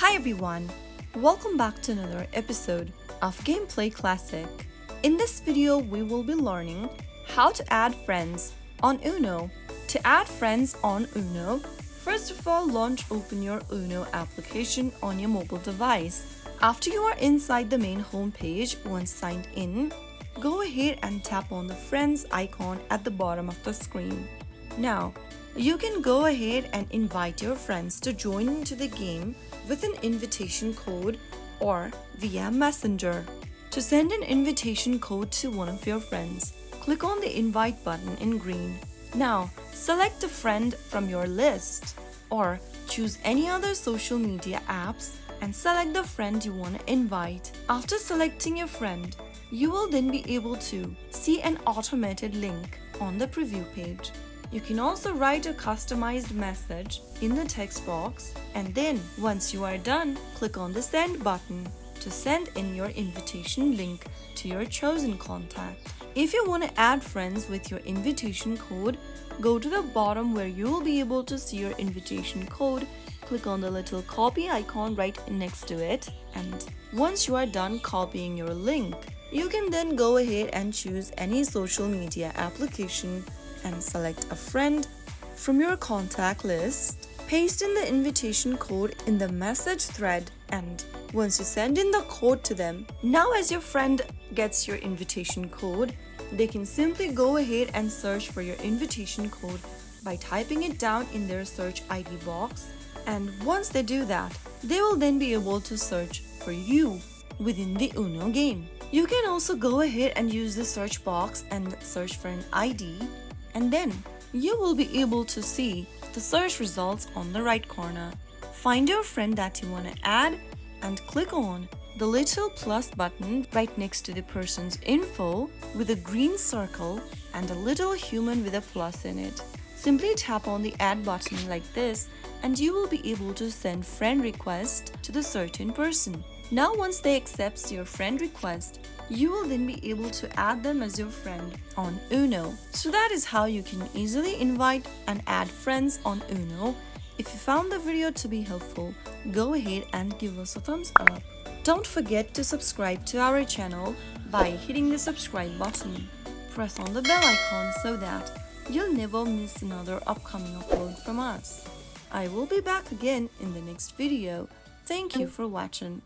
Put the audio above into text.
Hi everyone, welcome back to another episode of Gameplay Classic. In this video, we will be learning how to add friends on Uno. To add friends on Uno, first of all, open your Uno application on your mobile device. After you are inside the main home page, once signed in, go ahead and tap on the friends icon at the bottom of the screen. Now, you can go ahead and invite your friends to join into the game with an invitation code or via Messenger. To send an invitation code to one of your friends, click on the invite button in green. Now, select a friend from your list or choose any other social media apps and select the friend you want to invite. After selecting your friend, you will then be able to see an automated link on the preview page. You can also write a customized message in the text box, and then once you are done, click on the send button to send in your invitation link to your chosen contact. If you want to add friends with your invitation code, go to the bottom where you will be able to see your invitation code, click on the little copy icon right next to it, and once you are done copying your link, you can then go ahead and choose any social media application and select a friend from your contact list. Paste in the invitation code in the message thread, and once you send in the code to them, now as your friend gets your invitation code, they can simply go ahead and search for your invitation code by typing it down in their search ID box, and once they do that, they will then be able to search for you within the Uno game. You can also go ahead and use the search box and search for an ID, and then you will be able to see the search results on the right corner. Find your friend that you want to add and click on the little plus button right next to the person's info with a green circle and a little human with a plus in it. Simply tap on the add button like this and you will be able to send friend request to the certain person. Now once they accept your friend request, you will then be able to add them as your friend on Uno. So that is how you can easily invite and add friends on Uno. If you found the video to be helpful, go ahead and give us a thumbs up. Don't forget to subscribe to our channel by hitting the subscribe button. Press on the bell icon so that you'll never miss another upcoming upload from us. I will be back again in the next video. Thank you for watching.